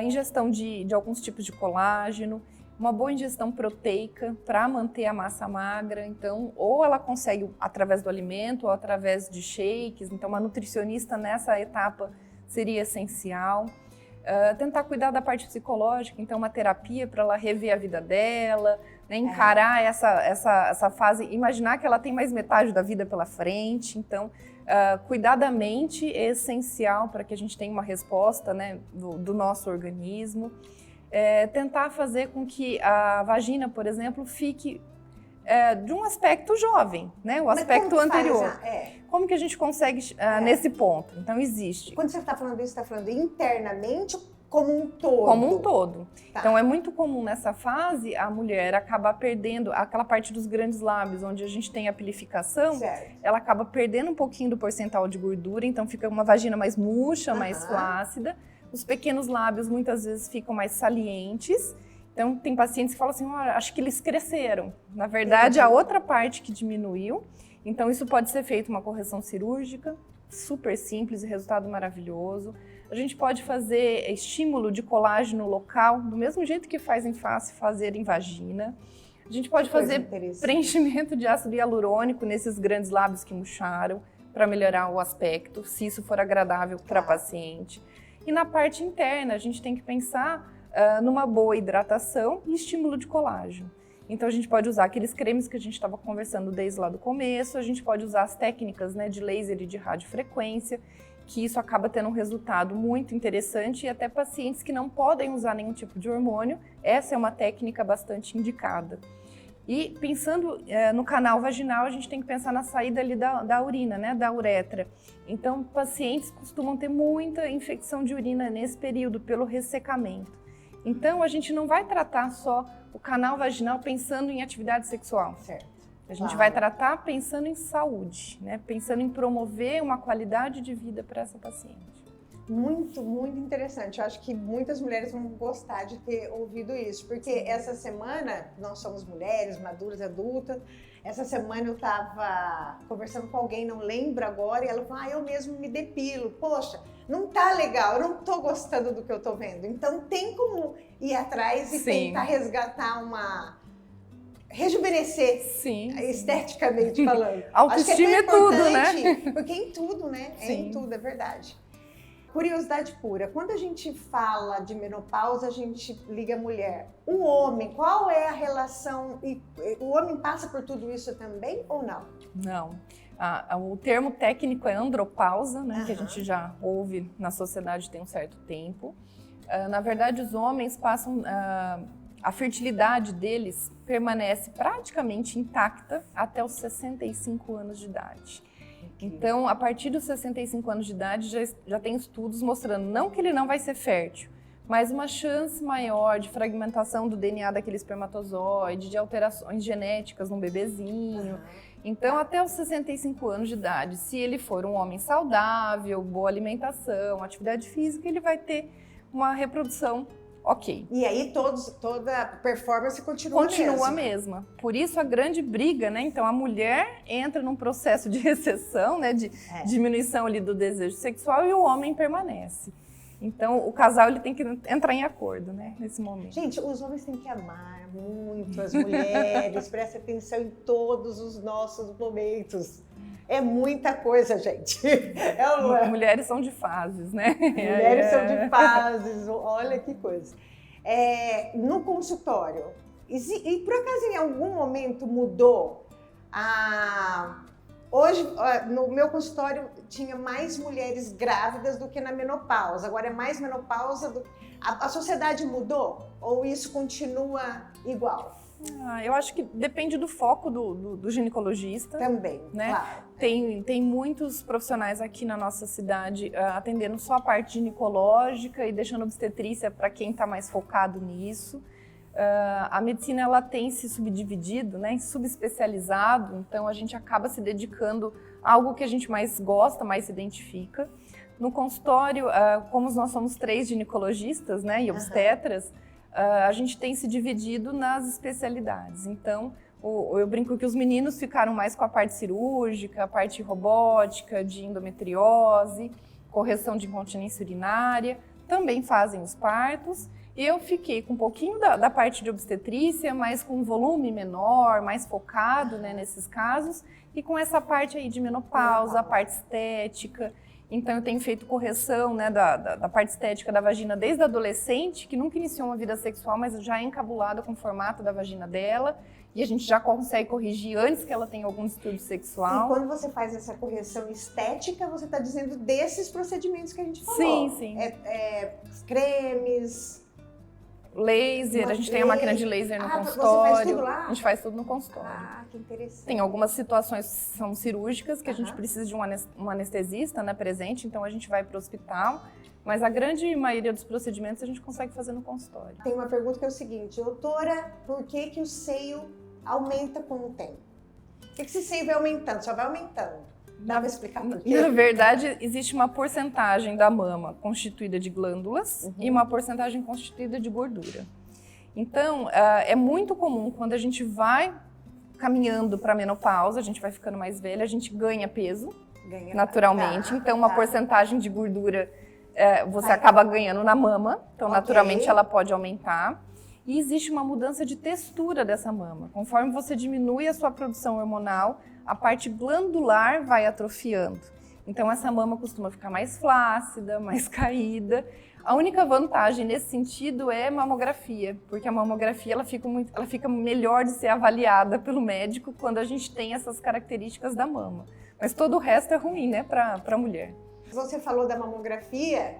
Ingestão de alguns tipos de colágeno, uma boa ingestão proteica para manter a massa magra. Então, ou ela consegue através do alimento ou através de shakes. Então, uma nutricionista nessa etapa seria essencial. Tentar cuidar da parte psicológica, então uma terapia para ela rever a vida dela, né? Encarar essa fase, imaginar que ela tem mais metade da vida pela frente. Então, cuidar da mente é essencial para que a gente tenha uma resposta, né, do nosso organismo. Tentar fazer com que a vagina, por exemplo, fique de um aspecto jovem, né? O aspecto anterior. Como que a gente consegue nesse ponto? Então, existe. Quando você está falando isso, você está falando internamente como um todo? Como um todo. Tá. Então, é muito comum nessa fase a mulher acabar perdendo aquela parte dos grandes lábios, onde a gente tem a pilificação, ela acaba perdendo um pouquinho do percentual de gordura, então fica uma vagina mais murcha, mais flácida. Os pequenos lábios muitas vezes ficam mais salientes. Então, tem pacientes que falam assim, acho que eles cresceram. Na verdade, a outra parte que diminuiu. Então, isso pode ser feito uma correção cirúrgica, super simples e resultado maravilhoso. A gente pode fazer estímulo de colágeno local, do mesmo jeito que faz em face, fazer em vagina. A gente pode fazer preenchimento de ácido hialurônico nesses grandes lábios que murcharam, para melhorar o aspecto, se isso for agradável para a paciente. E na parte interna, a gente tem que pensar numa boa hidratação e estímulo de colágeno. Então, a gente pode usar aqueles cremes que a gente estava conversando desde lá do começo, a gente pode usar as técnicas, né, de laser e de radiofrequência, que isso acaba tendo um resultado muito interessante, e até pacientes que não podem usar nenhum tipo de hormônio, essa é uma técnica bastante indicada. E pensando no canal vaginal, a gente tem que pensar na saída ali da urina, né, da uretra. Então, pacientes costumam ter muita infecção de urina nesse período, pelo ressecamento. Então, a gente não vai tratar só o canal vaginal pensando em atividade sexual. Certo. A gente vai tratar pensando em saúde, né, pensando em promover uma qualidade de vida para essa paciente. Muito, muito interessante. Eu acho que muitas mulheres vão gostar de ter ouvido isso, porque essa semana, nós somos mulheres, maduras, adultas, essa semana eu estava conversando com alguém, não lembro agora, e ela falou, eu mesmo me depilo. Poxa, não tá legal, eu não tô gostando do que eu tô vendo. Então tem como ir atrás e tentar resgatar rejuvenescer, esteticamente falando. Autoestima é tudo, né? Porque em tudo, né? Em tudo, é verdade. Curiosidade pura, quando a gente fala de menopausa, a gente liga a mulher. O homem, qual é a relação? O homem passa por tudo isso também ou não? Não. O termo técnico é andropausa, né, que a gente já ouve na sociedade tem um certo tempo. Na verdade, os homens passam... a fertilidade deles permanece praticamente intacta até os 65 anos de idade. Então, a partir dos 65 anos de idade, já tem estudos mostrando, não que ele não vai ser fértil, mas uma chance maior de fragmentação do DNA daquele espermatozoide, de alterações genéticas no bebezinho. Então, até os 65 anos de idade, se ele for um homem saudável, boa alimentação, atividade física, ele vai ter uma reprodução ok. E aí toda a performance continua a mesma. Por isso a grande briga, né? Então a mulher entra num processo de recessão, né? De diminuição ali do desejo sexual, e o homem permanece. Então o casal ele tem que entrar em acordo, né? Nesse momento. Gente, os homens têm que amar muito as mulheres, presta atenção em todos os nossos momentos. É muita coisa, gente. Mulheres são de fases, né? Mulheres são de fases, olha que coisa. No consultório, e por acaso em algum momento mudou? Hoje, no meu consultório, tinha mais mulheres grávidas do que na menopausa. Agora é mais menopausa. A sociedade mudou? Ou isso continua igual? Eu acho que depende do foco do ginecologista. Também, né? Claro. Tem muitos profissionais aqui na nossa cidade atendendo só a parte ginecológica e deixando obstetrícia para quem está mais focado nisso. A medicina ela tem se subdividido, né, subespecializado, então a gente acaba se dedicando a algo que a gente mais gosta, mais se identifica. No consultório, como nós somos 3 ginecologistas, né, e obstetras, a gente tem se dividido nas especialidades. Então, eu brinco que os meninos ficaram mais com a parte cirúrgica, a parte robótica, de endometriose, correção de incontinência urinária, também fazem os partos. Eu fiquei com um pouquinho da parte de obstetrícia, mas com um volume menor, mais focado, né, nesses casos, e com essa parte aí de menopausa, a parte estética. Então eu tenho feito correção, né, da parte estética da vagina desde a adolescente, que nunca iniciou uma vida sexual, mas já é encabulada com o formato da vagina dela, e a gente já consegue corrigir antes que ela tenha algum distúrbio sexual. E quando você faz essa correção estética, você está dizendo desses procedimentos que a gente falou? Sim, sim. Cremes... Laser, a gente tem a máquina de laser no consultório. Você faz tudo lá? A gente faz tudo no consultório. Que interessante. Tem algumas situações que são cirúrgicas, que a gente precisa de um anestesista, né, presente, então a gente vai para o hospital, mas a grande maioria dos procedimentos a gente consegue fazer no consultório. Tem uma pergunta que é o seguinte: doutora, por que o seio aumenta com o tempo? Por que esse seio vai aumentando? Só vai aumentando? Dá para explicar por quê? Na verdade, existe uma porcentagem da mama constituída de glândulas e uma porcentagem constituída de gordura. Então, é muito comum quando a gente vai caminhando para a menopausa, a gente vai ficando mais velha, a gente ganha peso naturalmente. Então, uma porcentagem de gordura você acaba ganhando na mama, então naturalmente ela pode aumentar. E existe uma mudança de textura dessa mama. Conforme você diminui a sua produção hormonal, a parte glandular vai atrofiando. Então essa mama costuma ficar mais flácida, mais caída. A única vantagem nesse sentido é mamografia, porque a mamografia ela fica melhor de ser avaliada pelo médico quando a gente tem essas características da mama. Mas todo o resto é ruim, né, para a mulher. Você falou da mamografia,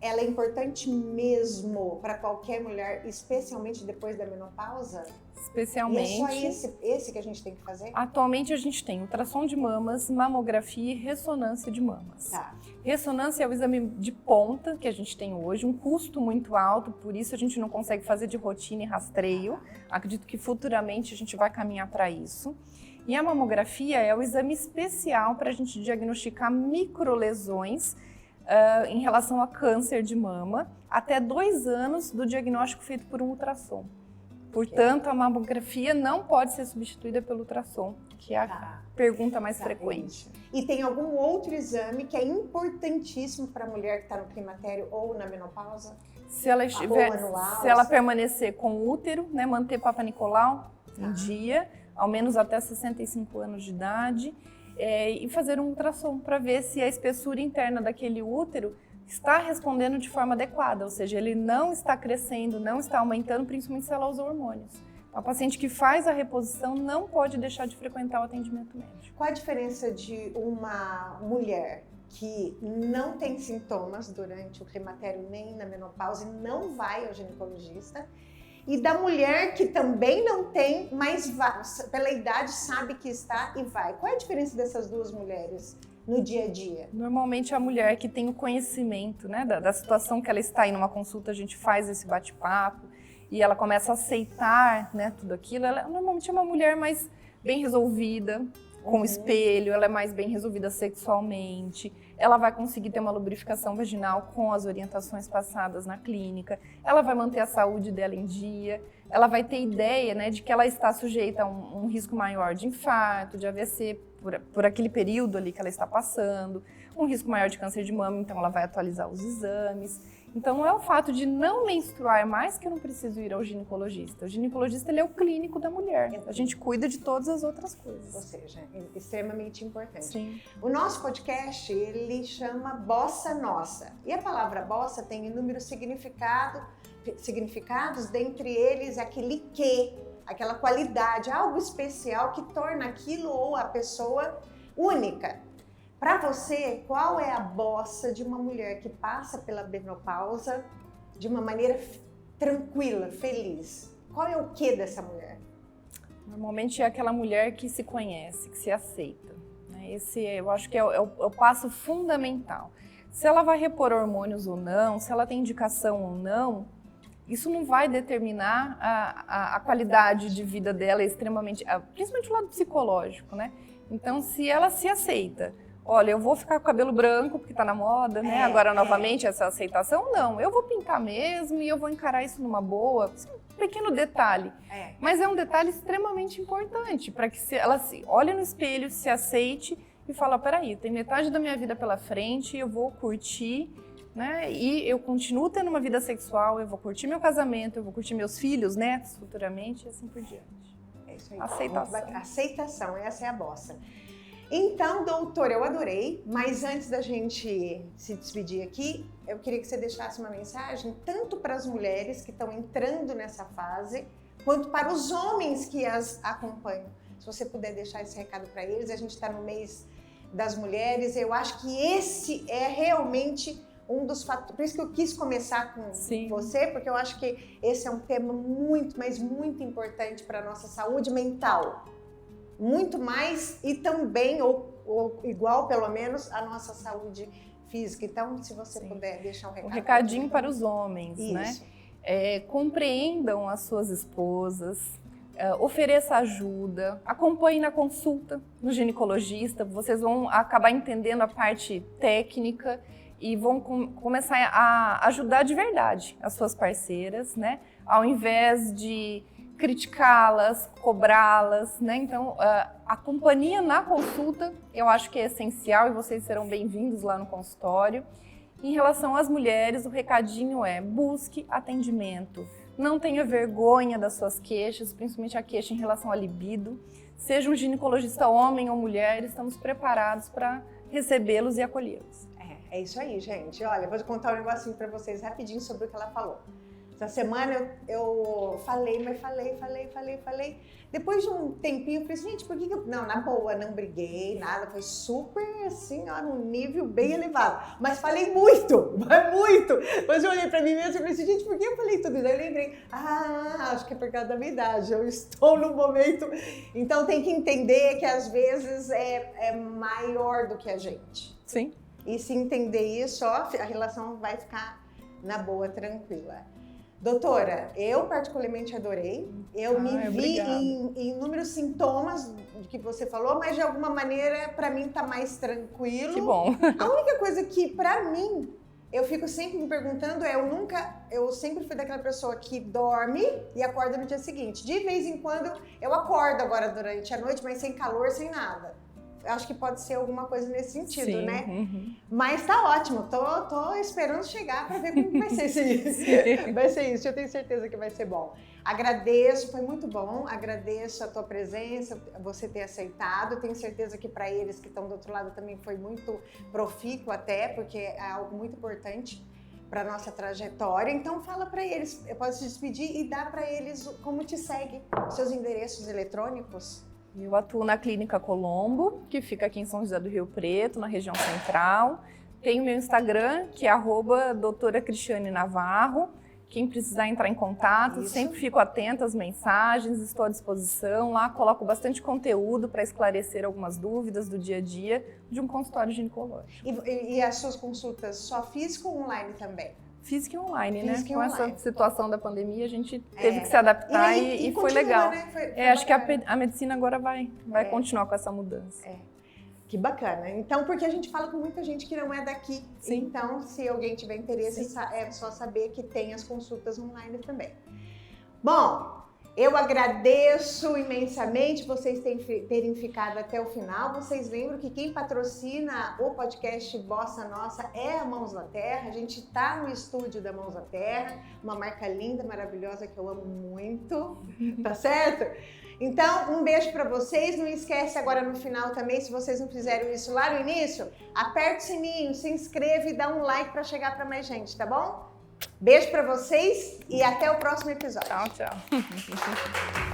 ela é importante mesmo para qualquer mulher, especialmente depois da menopausa? Especialmente. E é só esse que a gente tem que fazer? Atualmente a gente tem ultrassom de mamas, mamografia e ressonância de mamas. Ressonância é o exame de ponta que a gente tem hoje, um custo muito alto, por isso a gente não consegue fazer de rotina e rastreio. Acredito que futuramente a gente vai caminhar para isso. E a mamografia é o exame especial para a gente diagnosticar microlesões em relação a câncer de mama, até 2 anos do diagnóstico feito por um ultrassom. Portanto, a mamografia não pode ser substituída pelo ultrassom, que é a pergunta mais frequente. E tem algum outro exame que é importantíssimo para a mulher que está no climatério ou na menopausa? Se ela permanecer com o útero, né, manter Papa Nicolau em dia, ao menos até 65 anos de idade, e fazer um ultrassom para ver se a espessura interna daquele útero está respondendo de forma adequada, ou seja, ele não está crescendo, não está aumentando, principalmente se ela usa hormônios. A paciente que faz a reposição não pode deixar de frequentar o atendimento médico. Qual a diferença de uma mulher que não tem sintomas durante o climatério nem na menopausa e não vai ao ginecologista, e da mulher que também não tem, mas vai, pela idade sabe que está e vai? Qual é a diferença dessas duas mulheres no dia a dia? Normalmente a mulher que tem o conhecimento, né, da situação que ela está em numa consulta, a gente faz esse bate-papo e ela começa a aceitar, né, tudo aquilo. Ela normalmente é uma mulher mais bem resolvida, com o espelho, ela é mais bem resolvida sexualmente, ela vai conseguir ter uma lubrificação vaginal com as orientações passadas na clínica, ela vai manter a saúde dela em dia, ela vai ter ideia, né, de que ela está sujeita a um risco maior de infarto, de AVC, por aquele período ali que ela está passando, um risco maior de câncer de mama, então ela vai atualizar os exames. Então não é o fato de não menstruar mais que eu não preciso ir ao ginecologista. O ginecologista ele é o clínico da mulher. A gente cuida de todas as outras coisas. Ou seja, é extremamente importante. Sim. O nosso podcast, ele chama Bossa Nossa. E a palavra bossa tem inúmeros significados, dentre eles aquele que, aquela qualidade, algo especial que torna aquilo ou a pessoa única. Para você, qual é a bossa de uma mulher que passa pela menopausa de uma maneira tranquila, feliz? Qual é o que dessa mulher? Normalmente é aquela mulher que se conhece, que se aceita. Esse eu acho que é o passo fundamental. Se ela vai repor hormônios ou não, se ela tem indicação ou não, isso não vai determinar a qualidade de vida dela extremamente, principalmente o lado psicológico, né? Então, se ela se aceita, olha, eu vou ficar com o cabelo branco porque tá na moda, né? Agora, novamente, essa aceitação, não. Eu vou pintar mesmo e eu vou encarar isso numa boa. Isso é um pequeno detalhe. Mas é um detalhe extremamente importante para que ela se olhe no espelho, se aceite e fala, peraí, tem metade da minha vida pela frente, eu vou curtir, né? E eu continuo tendo uma vida sexual, eu vou curtir meu casamento, eu vou curtir meus filhos, netos futuramente e assim por diante. É isso aí. Aceitação. Aceitação, essa é a bossa. Então, doutora, eu adorei, mas antes da gente se despedir aqui, eu queria que você deixasse uma mensagem tanto para as mulheres que estão entrando nessa fase, quanto para os homens que as acompanham. Se você puder deixar esse recado para eles, a gente está no mês das mulheres, eu acho que esse é realmente um dos fatores, por isso que eu quis começar com você, porque eu acho que esse é um tema muito, mas muito importante para a nossa saúde mental. Muito mais e também, ou igual pelo menos, a nossa saúde física. Então, se você puder deixar um recado. Um recadinho para os homens, isso, né? Compreendam as suas esposas, ofereça ajuda, acompanhe na consulta no ginecologista, vocês vão acabar entendendo a parte técnica e vão começar a ajudar de verdade as suas parceiras, né? Ao invés de criticá-las, cobrá-las, né? Então, a companhia na consulta eu acho que é essencial e vocês serão bem-vindos lá no consultório. Em relação às mulheres, o recadinho é: busque atendimento. Não tenha vergonha das suas queixas, principalmente a queixa em relação à libido. Seja um ginecologista homem ou mulher, estamos preparados para recebê-los e acolhê-los. É isso aí, gente. Olha, eu vou contar um negocinho para vocês rapidinho sobre o que ela falou. Essa semana eu falei, mas falei. Depois de um tempinho, eu falei assim, gente, por que eu... Não, na boa, não briguei, nada. Foi super, assim, ó, num nível bem elevado. Mas falei muito, mas muito. Mas eu olhei pra mim mesmo e falei assim, gente, por que eu falei tudo isso? Aí eu lembrei, acho que é por causa da minha idade. Eu estou no momento... Então tem que entender que às vezes é maior do que a gente. Sim. E se entender isso, ó, a relação vai ficar na boa, tranquila. Doutora, eu particularmente adorei. Eu me vi em inúmeros sintomas que você falou, mas de alguma maneira, para mim, tá mais tranquilo. Que bom. A única coisa que, para mim, eu fico sempre me perguntando eu sempre fui daquela pessoa que dorme e acorda no dia seguinte. De vez em quando, eu acordo agora durante a noite, mas sem calor, sem nada. Acho que pode ser alguma coisa nesse sentido, né? Uhum. Mas tá ótimo, tô esperando chegar para ver como vai ser isso. Vai ser isso, eu tenho certeza que vai ser bom. Agradeço, foi muito bom, agradeço a tua presença, você ter aceitado. Tenho certeza que para eles que estão do outro lado também foi muito profícuo até, porque é algo muito importante para nossa trajetória. Então fala para eles, eu posso te despedir e dar para eles como te segue, seus endereços eletrônicos. Eu atuo na Clínica Colombo, que fica aqui em São José do Rio Preto, na região central. Tenho meu Instagram, que é @doutora Cristiane Navarro. Quem precisar entrar em contato, sempre fico atenta às mensagens, estou à disposição. Lá coloco bastante conteúdo para esclarecer algumas dúvidas do dia a dia de um consultório ginecológico. E as suas consultas só físico ou online também? Física e online, né? Física Com online. essa situação da pandemia, a gente teve que se adaptar e foi continua, legal. Né? Foi acho que a medicina agora vai continuar com essa mudança. Que bacana. Então, porque a gente fala com muita gente que não é daqui. Sim. Então, se alguém tiver interesse, é só saber que tem as consultas online também. Bom, eu agradeço imensamente vocês terem ficado até o final. Vocês lembram que quem patrocina o podcast Bossa Nossa é a Mãos da Terra. A gente está no estúdio da Mãos da Terra, uma marca linda, maravilhosa que eu amo muito, tá certo? Então, um beijo para vocês. Não esquece agora no final também, se vocês não fizeram isso lá no início, aperta o sininho, se inscreva e dá um like para chegar para mais gente, tá bom? Beijo para vocês e até o próximo episódio. Tchau, tchau.